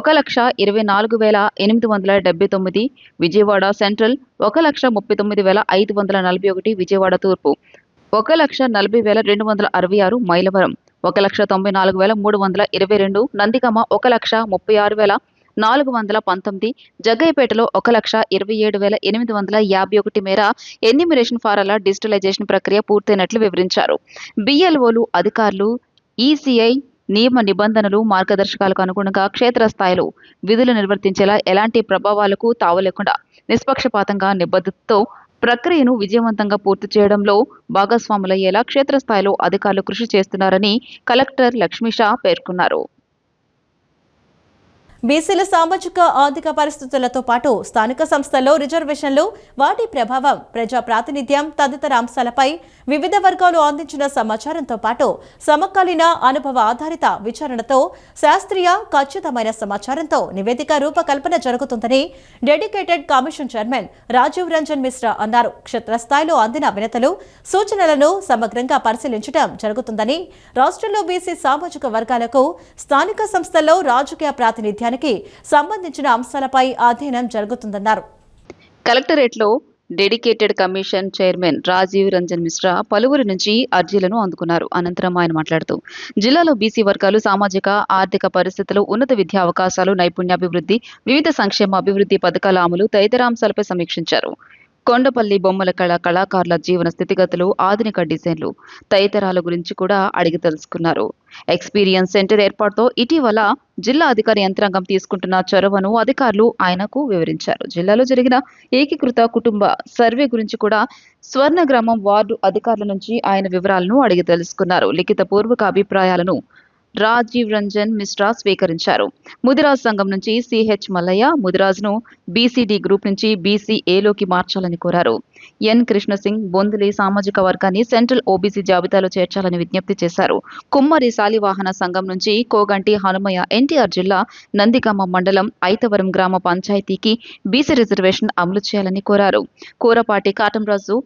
Speaker 2: 1,24,879, విజయవాడ సెంట్రల్ 1,39,541, విజయవాడ తూర్పు 1,40,266, మైలవరం 1,94,322, నందిగామ 1,36,419, జగ్గయ్యపేటలో 1,27,851 మేర ఎన్యూమరేషన్ ఫారాల డిజిటలైజేషన్ ప్రక్రియ పూర్తయినట్లు వివరించారు. బిఎల్ఓలు అధికారులు ఈసీఐ నియమ నిబంధనలు, మార్గదర్శకాలకు అనుగుణంగా క్షేత్రస్థాయిలో విధులు నిర్వర్తించేలా ఎలాంటి ప్రభావాలకు తావు లేకుండా నిష్పక్షపాతంగా నిబద్ధతతో ప్రక్రియను విజయవంతంగా పూర్తి చేయడంలో భాగస్వాములయ్యేలా క్షేత్రస్థాయిలో అధికారులు కృషి చేస్తున్నారని కలెక్టర్ లక్ష్మీషా పేర్కొన్నారు.
Speaker 1: బీసీల సామాజిక ఆర్థిక పరిస్థితులతో పాటు స్థానిక సంస్థల్లో రిజర్వేషన్లు, వాటి ప్రభావం, ప్రజా ప్రాతినిధ్యం తదితర అంశాలపై వివిధ వర్గాలు అందించిన సమాచారంతో పాటు సమకాలీన అనుభవ ఆధారిత విచారణతో శాస్త్రీయ ఖచ్చితమైన సమాచారంతో నివేదిక రూపకల్పన జరుగుతుందని dedicated commission chairman Rajiv Ranjan Mishra అన్నారు. క్షేత్రస్థాయిలో అందిన వినతులు, సూచనలను సమగ్రంగా పరిశీలించడం జరుగుతుందని, రాష్ట్రంలో బీసీ సామాజిక వర్గాలకు స్థానిక సంస్థల్లో రాజకీయ ప్రాతినిధ్యాన్ని సంబంధించిన అంశాలపై అధ్యయనం జరుగుతుందన్నారు.
Speaker 2: కలెక్టరేట్లో dedicated commission chairman Rajiv Ranjan Mishra పలువురి నుంచి అర్జీలను అందుకున్నారు. అనంతరం ఆయన మాట్లాడుతూ జిల్లాలో బీసీ వర్గాలు సామాజిక ఆర్థిక పరిస్థితులు, ఉన్నత విద్యా అవకాశాలు, నైపుణ్యాభివృద్ధి, వివిధ సంక్షేమ అభివృద్ధి పథకాల అమలు తదితర అంశాలపై సమీక్షించారు. కొండపల్లి బొమ్మల కళాకారుల జీవన స్థితిగతులు, ఆధునిక డిజైన్లు తదితరాల గురించి కూడా అడిగి తెలుసుకున్నారు. ఎక్స్పీరియన్స్ సెంటర్ ఏర్పాటుతో ఇటీవల జిల్లా అధికార యంత్రాంగం తీసుకుంటున్న చొరవను అధికారులు ఆయనకు వివరించారు. జిల్లాలో జరిగిన ఏకీకృత కుటుంబ సర్వే గురించి కూడా స్వర్ణగ్రామం వార్డు అధికారుల నుంచి ఆయన వివరాలను అడిగి తెలుసుకున్నారు. లిఖిత పూర్వక అభిప్రాయాలను రాజీవ్ రంజన్ మిశ్రా స్వీకరించారు. ముదిరాజ్ సంఘం నుంచి సిహెచ్ మల్లయ్య ముదిరాజ్ను బీసీడీ గ్రూప్ నుంచి బీసీఏలోకి మార్చాలని కోరారు. ఎన్ కృష్ణసింగ్ బొందులి సామాజిక వర్గాన్ని సెంట్రల్ ఓబీసీ జాబితాలో చేర్చాలని విజ్ఞప్తి చేశారు. కుమ్మరి శాలివాహన సంఘం నుంచి కోగంటి హనుమయ్య ఎన్టీఆర్ జిల్లా నందిగామ మండలం ఐతవరం గ్రామ పంచాయతీకి బీసీ రిజర్వేషన్ అమలు చేయాలని కోరారు. కూరపాటి కాటంరాజు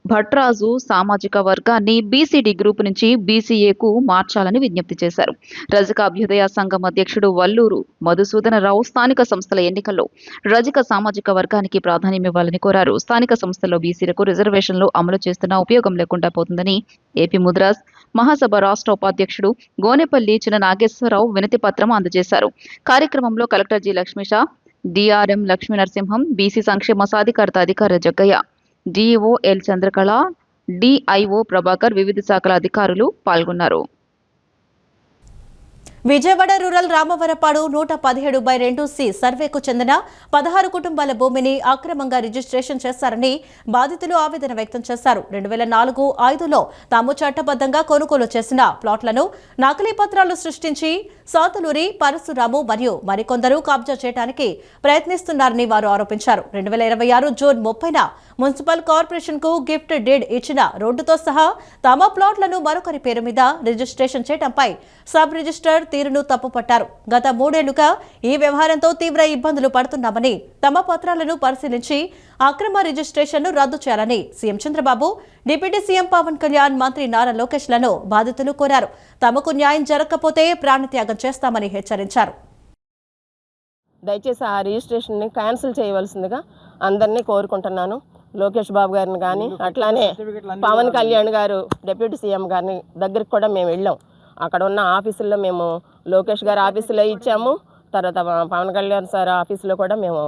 Speaker 2: భట్రాజు సామాజిక వర్గాన్ని బీసీడీ గ్రూప్ నుంచి బీసీఏకు మార్చాలని విజ్ఞప్తి చేశారు. రజక అభ్యుదయ సంఘం అధ్యక్షుడు వల్లూరు మధుసూదనరావు స్థానిక సంస్థల ఎన్నికల్లో రజక సామాజిక వర్గానికి ప్రాధాన్యం ఇవ్వాలని కోరారు. స్థానిక సంస్థల్లో బీసీలకు రిజర్వేషన్లు అమలు చేస్తున్న ఉపయోగం లేకుండా పోతుందని ఏపీ ముద్రాస్ మహాసభ రాష్ట్ర ఉపాధ్యక్షుడు గోనెపల్లి చిన్న నాగేశ్వరరావు వినతి పత్రం అందజేశారు. కార్యక్రమంలో collector G Lakshmisha, DRM Lakshmi Narasimham, BC సంక్షేమ సాధికారత అధికారి Jaggaiah, DEO L Chandrakala, DIO Prabhakar, వివిధ శాఖల అధికారులు పాల్గొన్నారు.
Speaker 1: విజయవాడ రూరల్ రామవరపాడు 117/2C సర్వేకు చెందిన 16 కుటుంబాల భూమిని అక్రమంగా రిజిస్ట్రేషన్ చేశారని బాధితులు ఆవేదన వ్యక్తం చేశారు. 2004-05లో తాము చట్టబద్ధంగా కొనుగోలు చేసిన ప్లాట్లను నకిలీ పత్రాలు సృష్టించి సాతులూరి పరశురాము మరియు మరికొందరు కబ్జా చేయడానికి ప్రయత్నిస్తున్నారని వారు ఆరోపించారు. 2026 జూన్ 30న మున్సిపల్ కార్పొరేషన్ కు గిఫ్ట్ డీడ్ ఇచ్చిన రోడ్డుతో సహా తమ ప్లాట్లను మరొకరి పేరు మీద రిజిస్ట్రేషన్ చేయడంపై సబ్ రిజిస్టర్ తీరును తప్పుపట్టారు. గత 3 ఏళ్లుగా ఈ వ్యవహారంతో తీవ్ర ఇబ్బందులు పడుతున్నామని, తమ పత్రాలను పరిశీలించి అక్రమ రిజిస్ట్రేషన్ను రద్దు చేయాలని CM Chandrababu, deputy CM Pawan Kalyan, మంత్రి నారా లోకేష్లను బాధితులు కోరారు. తమకు న్యాయం జరగకపోతే ప్రాణత్యాగం చేస్తామని హెచ్చరించారు.
Speaker 8: దయచేసి ఆ రిజిస్ట్రేషన్ని క్యాన్సిల్ చేయవలసిందిగా అందరినీ కోరుకుంటున్నాను. లోకేష్ బాబు గారిని కానీ, అట్లానే పవన్ కళ్యాణ్ గారు డిప్యూటీ సీఎం గారిని దగ్గరికి కూడా మేము వెళ్ళాం. అక్కడ ఉన్న ఆఫీసుల్లో మేము లోకేష్ గారి ఆఫీసులో ఇచ్చాము. తర్వాత పవన్ కళ్యాణ్ సార్ ఆఫీసులో కూడా మేము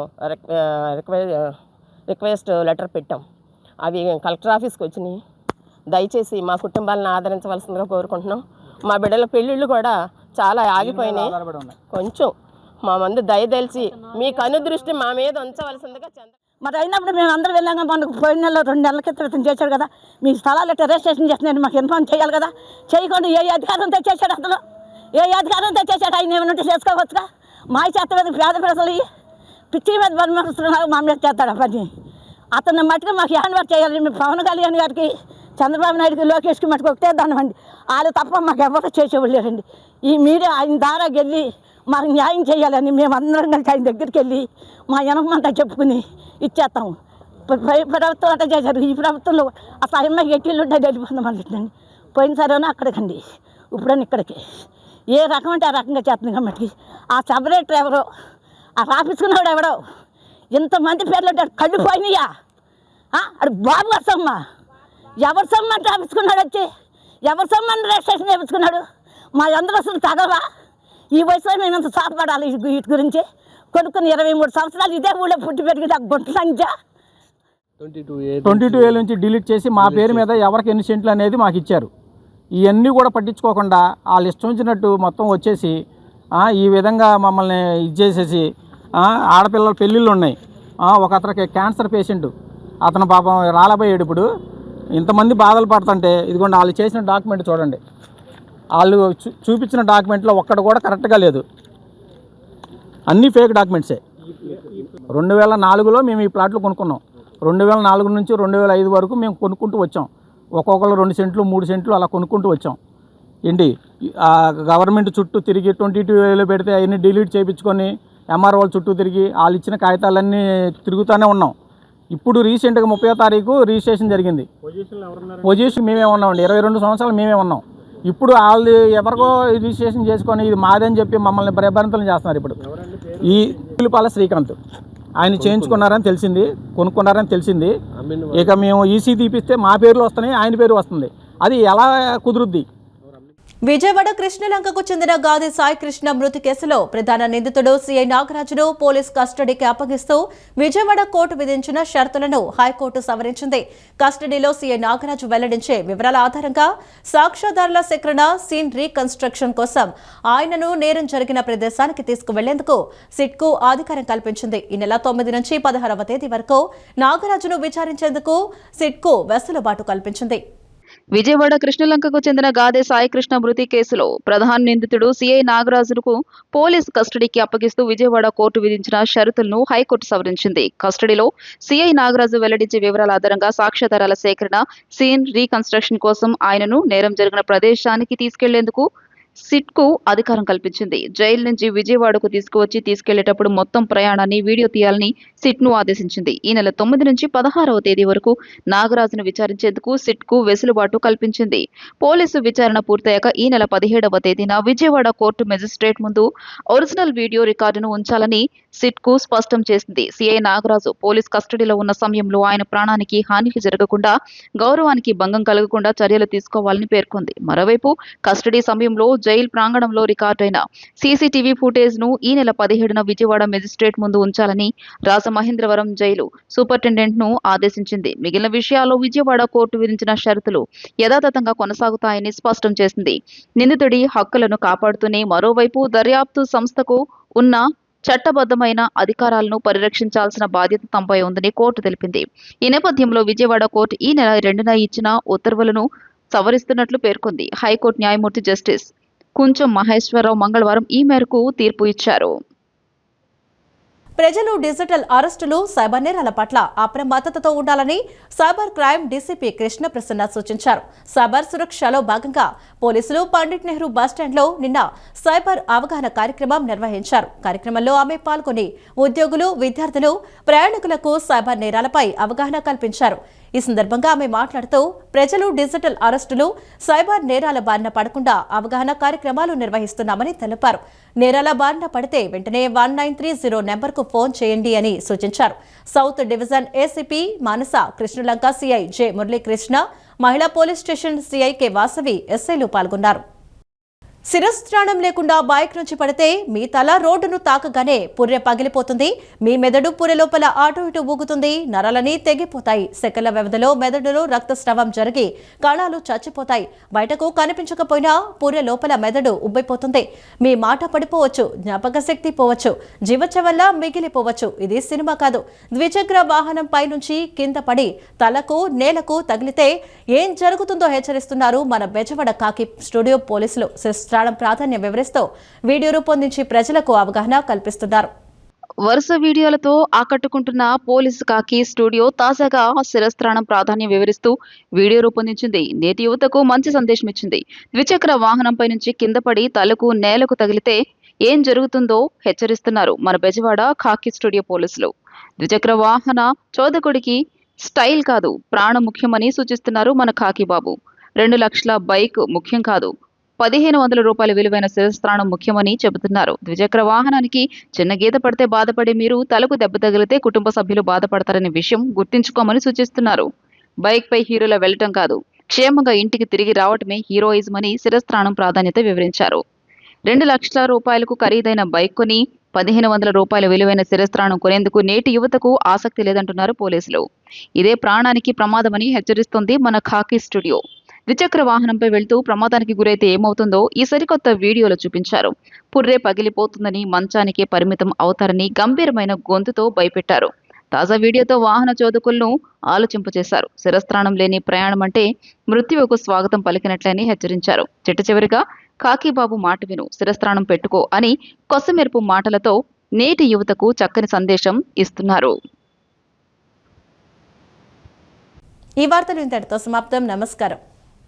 Speaker 8: రిక్వెస్ట్ లెటర్ పెట్టాం. అవి కలెక్టర్ ఆఫీస్కి వచ్చినాయి. దయచేసి మా కుటుంబాలను ఆదరించవలసిందిగా కోరుకుంటున్నాం. మా బిడ్డల పెళ్ళిళ్ళు కూడా చాలా ఆగిపోయినాయి. కొంచెం మా మంది దయదలిచి మీ కనుదృష్టి మా మీద ఉంచవలసిందిగా
Speaker 9: మరి అయినప్పుడు మేము అందరూ వెళ్ళాక మనకు పోయిన నెలలో 2 నెలల క్రితం చేశాడు కదా. మీ స్థలాలు రిజిస్ట్రేషన్ చేస్తున్నాడు, మాకు ఇన్ఫార్మ్ చేయాలి కదా. చేయకుండా ఏ అధికారంతో చేశాడు, అసలు ఏ అధికారంతో చేశాడు? ఆయన ఏమైనా చేసుకోవచ్చుగా. మా చేత మీద పేద ప్రజలు పిచ్చి మీద బలమరుస్తున్నారు, మా మీద చేస్తాడు ఆ పని. అతన్ని మట్టుకు మాకు హ్యాండ్ చేయాలి. మీ పవన్ కళ్యాణ్ గారికి, చంద్రబాబు నాయుడుకి, లోకేష్కి మటుకు ఒకటే దానివ్వండి. వాళ్ళు తప్ప మాకు ఎవరు చేసేవాళ్ళు లేరండి. ఈ మీడియా ఆయన ద్వారా వెళ్ళి మాకు న్యాయం చేయాలని మేమందరం కలిసి ఆయన దగ్గరికి వెళ్ళి మా వెనకమంతా చెప్పుకుని ఇచ్చేస్తాము. ప్రభుత్వం అట్లా చేశారు. ఈ ప్రభుత్వంలో అసలు అమ్మాయి ఎట్టిళ్ళు ఉంటే వెళ్ళిపోతుంది మళ్ళీ. పోయినసారైనా అక్కడికండి, ఇప్పుడని ఇక్కడికి. ఏ రకం అంటే ఆ రకంగా చేస్తుంది కాబట్టి ఆ సపరేటర్ ఎవరో, ఆ రాపించుకున్నవాడు ఎవడో, ఇంతమంది పేర్లు ఉంటాడు. కళ్ళు పోయినాయా? అది బాబు గారు సొమ్మ. ఎవరి సొమ్మ అంటే రాపించుకున్నాడు, వచ్చి ఎవరి సొమ్మని రిజిస్ట్రేషన్ చేయించుకున్నాడు. మా అందరూ అసలు తగవా? ఈ వయసులో మేము ఎంత సాధపడాలి వీటి గురించి? కొనుక్కుని 23 సంవత్సరాలు ఇదే ఊళ్ళో పుట్టి పెరిగి గుంట సంఖ్య
Speaker 10: 22A నుంచి డిలీట్ చేసి మా పేరు మీద ఎవరికి ఎన్ని సెంట్లు అనేది మాకు ఇచ్చారు. ఇవన్నీ కూడా పట్టించుకోకుండా వాళ్ళు ఇష్టం వచ్చినట్టు మొత్తం వచ్చేసి ఈ విధంగా మమ్మల్ని ఇచ్చేసేసి ఆడపిల్లల పెళ్ళిళ్ళు ఉన్నాయి. ఒక అతనికి క్యాన్సర్ పేషెంట్, అతను పాపం రాలపోయాడు. ఇప్పుడు ఇంతమంది బాధలు పడుతుంటే ఇదిగోండి వాళ్ళు చేసిన డాక్యుమెంట్ చూడండి. వాళ్ళు చూపించిన డాక్యుమెంట్లో ఒక్కటి కూడా కరెక్ట్గా లేదు, అన్నీ ఫేక్ డాక్యుమెంట్సే. 2004లో మేము ఈ ప్లాట్లు కొనుక్కున్నాం. 2004 నుంచి 2005 వరకు మేము కొనుక్కుంటూ వచ్చాం. ఒక్కొక్కరు 2 సెంట్లు 3 సెంట్లు అలా కొనుక్కుంటూ వచ్చాం. ఏంటి గవర్నమెంట్ చుట్టూ తిరిగి 22లో పెడితే అవన్నీ డిలీట్ చేయించుకొని ఎంఆర్ఓ చుట్టూ తిరిగి వాళ్ళు ఇచ్చిన కాగితాలన్నీ తిరుగుతూనే ఉన్నాం. ఇప్పుడు రీసెంట్గా 30వ తారీఖు రిజిస్ట్రేషన్ జరిగింది. పొజిషన్ మేమే ఉన్నామండి, 22 సంవత్సరాలు మేమే ఉన్నాం. ఇప్పుడు వాళ్ళు ఎవరికో రిజిస్ట్రేషన్ చేసుకొని ఇది మాదని చెప్పి మమ్మల్ని భయభ్రాంతులు చేస్తున్నారు. ఇప్పుడు ఈ పిలుపాల శ్రీకాంత్ ఆయన చేయించుకున్నారని తెలిసింది, కొనుక్కున్నారని తెలిసింది. ఇక మేము ఈసీ తీపిస్తే మా పేర్లు వస్తున్నాయి, ఆయన పేరు వస్తుంది. అది ఎలా కుదురుద్ది?
Speaker 1: విజయవాడ కృష్ణలంకకు చెందిన గాది సాయి కృష్ణ మృతి కేసులో ప్రధాన నిందితుడు సిఐ నాగరాజును పోలీస్ కస్టడీకి అప్పగిస్తూ విజయవాడ కోర్టు విధించిన షరతులను హైకోర్టు సవరించింది. కస్టడీలో సిఐ నాగరాజు వెల్లడించే వివరాల ఆధారంగా సాక్ష్యాధారాల సేకరణ, సీన్ రీకన్స్ట్రక్షన్ కోసం ఆయనను నేరం జరిగిన ప్రదేశానికి తీసుకువెళ్లేందుకు సిట్కు అధికారం కల్పించింది. ఈ నెల 9 నుంచి 16వ తేదీ వరకు నాగరాజును విచారించేందుకు సిట్కు వెసులుబాటు కల్పించింది.
Speaker 2: విజయవాడ కృష్ణలంకకు చెందిన గాదే సాయికృష్ణ మృతి కేసులో ప్రధాన నిందితుడు సిఐ నాగరాజుకు పోలీస్ కస్టడీకి అప్పగిస్తూ విజయవాడ కోర్టు విధించిన షరతులను హైకోర్టు సవరించింది. కస్టడీలో సిఐ నాగరాజు వెల్లడించే వివరాల ఆధారంగా సాక్ష్యాధారాల సేకరణ, సీన్ రీకన్స్ట్రక్షన్ కోసం ఆయనను నేరం జరిగిన ప్రదేశానికి తీసుకెళ్లేందుకు సిట్కు అధికారం కల్పించింది. జైలు నుంచి విజయవాడకు తీసుకెళ్లేటప్పుడు మొత్తం ప్రయాణాన్ని వీడియో తీయాలని సిట్ను ఆదేశించింది. ఈ నెల 9 నుంచి 16వ తేదీ వరకు నాగరాజును విచారించేందుకు సిట్కు వెసులుబాటు కల్పించింది. పోలీసు విచారణ పూర్తయ్యాక ఈ నెల 17వ తేదీన విజయవాడ కోర్టు మెజిస్ట్రేట్ ముందు ఒరిజినల్ వీడియో రికార్డును ఉంచాలని సిట్కు స్పష్టం చేసింది. సిఐ నాగరాజు పోలీస్ కస్టడీలో ఉన్న సమయంలో ఆయన ప్రాణానికి హాని జరగకుండా, గౌరవానికి భంగం కలగకుండా చర్యలు తీసుకోవాలని పేర్కొంది. మరోవైపు కస్టడీ సమయంలో జైలు ప్రాంగణంలో రికార్డైన సీసీటీవీ ఫుటేజ్ ను ఈ నెల 17న విజయవాడ మెజిస్ట్రేట్ ముందు ఉంచాలని రాజమహేంద్రవరం జైలు సూపరింటెండెంట్ ను ఆదేశించింది. మిగిలిన విషయాల్లో విజయవాడ కోర్టు విధించిన షరతులు యథాతథంగా కొనసాగుతాయని స్పష్టం చేసింది. నిందితుడి హక్కులను కాపాడుతూనే మరోవైపు దర్యాప్తు సంస్థకు ఉన్న చట్టబద్ధమైన అధికారాలను పరిరక్షించాల్సిన బాధ్యత తమపై ఉందని కోర్టు తెలిపింది. ఈ నేపథ్యంలో విజయవాడ కోర్టు ఈ నెల 2న ఇచ్చిన ఉత్తర్వులను సవరిస్తున్నట్లు పేర్కొంది. హైకోర్టు న్యాయమూర్తి జస్టిస్ కుంచం మహేశ్వరరావు మంగళవారం ఈ మేరకు తీర్పు ఇచ్చారు.
Speaker 1: ప్రజలు డిజిటల్ అరెస్టులు, సైబర్ నేరాల పట్ల అప్రమత్తతతో ఉండాలని cyber crime DCP Krishna Prasanna సూచించారు. సైబర్ సురక్షలో భాగంగా పోలీసులు పండిట్ నెహ్రూ బస్టాండ్లో నిన్న సైబర్ అవగాహన కార్యక్రమం నిర్వహించారు. కార్యక్రమంలో ఆమె పాల్గొని ఉద్యోగులు, విద్యార్థులు, ప్రయాణికులకు సైబర్ నేరాలపై అవగాహన కల్పించారు. ఈ సందర్భంగా ఆమె మాట్లాడుతూ ప్రజలు డిజిటల్ అరెస్టులు, సైబర్ నేరాల బారిన పడకుండా అవగాహన కార్యక్రమాలు నిర్వహిస్తున్నామని తెలిపారు. నేరాల బారిన పడితే వెంటనే 1930 నెంబర్కు ఫోన్ చేయండి అని సూచించారు. సౌత్ డివిజన్ ఏసీపీ మానస, కృష్ణలంక సీఐ జె మురళీకృష్ణ, మహిళా police station CI K Vasavi, ఎస్ఐలు పాల్గొన్నారు. శిరస్త్రాణం లేకుండా బైక్ నుంచి పడితే మీ తల రోడ్డును తాకగానే పుర్రె పగిలిపోతుంది. మీ మెదడు పుర్రె లోపల అటు ఇటు ఊగుతుంది. నరాలని తెగిపోతాయి. సెకన్ల వ్యవధిలో మెదడులో రక్తస్రావం జరిగి కణాలు చచ్చిపోతాయి. బయటకు కనిపించకపోయినా పుర్రె లోపల మెదడు ఉబ్బిపోతుంది. మీ మాట పడిపోవచ్చు, జ్ఞాపక శక్తి పోవచ్చు, జీవచ్చ వల్ల మిగిలిపోవచ్చు. ఇది సినిమా కాదు. ద్విచక్ర వాహనం పై నుంచి కింద పడి తలకు నేలకు తగిలితే ఏం జరుగుతుందో హెచ్చరిస్తున్నారు మన బెజవాడ కాకి స్టూడియో పోలీసులు. ప్రాధాన్యం వివరిస్తూ వీడియో రూపొందించి ప్రజలకు అవగాహన కల్పిస్తున్నారు.
Speaker 2: వరుస వీడియోలతో ఆకట్టుకుంటున్న పోలీసు కాకి స్టూడియో తాజాగా శిరస్త్రాణం ప్రాధాన్యం వివరిస్తూ వీడియో రూపొందించింది. నేటి యువతకు మంచి సందేశం ఇచ్చింది. ద్విచక్ర వాహనంపై నుంచి కింద పడి తలకు నేలకు తగిలితే ఏం జరుగుతుందో హెచ్చరిస్తున్నారు మన బెజవాడ కాకి స్టూడియో పోలీసులు. ద్విచక్ర వాహన చోదకుడికి స్టైల్ కాదు, ప్రాణం ముఖ్యమని సూచిస్తున్నారు మన కాకి బాబు. 2 లక్షల బైక్ ముఖ్యం కాదు, 1500 రూపాయల విలువైన శిరస్త్రాణం ముఖ్యమని చెబుతున్నారు. ద్విచక్ర వాహనానికి చిన్న గీత పడితే బాధపడే మీరు తలకు దెబ్బ తగిలితే కుటుంబ సభ్యులు బాధపడతారనే విషయం గుర్తుంచుకోమని సూచిస్తున్నారు. బైక్ పై హీరోలా వెళ్లటం కాదు, క్షేమంగా ఇంటికి తిరిగి రావటమే హీరోయిజం అని శిరస్త్రాణం ప్రాధాన్యత వివరించారు. 2 లక్షల రూపాయలకు ఖరీదైన బైక్ కొని 1500 రూపాయల విలువైన శిరస్త్రాణం కొనేందుకు నేటి యువతకు ఆసక్తి లేదంటున్నారు పోలీసులు. ఇదే ప్రాణానికి ప్రమాదమని హెచ్చరిస్తోంది మన ఖాకీ స్టూడియో. ద్విచక్ర వాహనంపై వెళ్తూ ప్రమాదానికి గురైతే ఏమవుతుందో ఈ సరికొత్త వీడియోలో చూపించారు. పుర్రె పగిలిపోతుందని, మంచానికే పరిమితం అవుతారని గంభీరమైన గొంతుతో భయపెట్టారు. తాజా వీడియోతో వాహన చోదకులను ఆలోచింపచేశారు. శిరస్త్రాణం లేని ప్రయాణం అంటే మృత్యువుకు స్వాగతం పలికినట్లని హెచ్చరించారు. చిట్ట చివరిగా కాకీబాబు మాట విను, శిరస్త్రాణం పెట్టుకో అని కొసమెరుపు మాటలతో నేటి యువతకు చక్కని సందేశం ఇస్తున్నారు.
Speaker 1: ఈ వార్తలు ఇంతటితో సమాప్తం. నమస్కారం.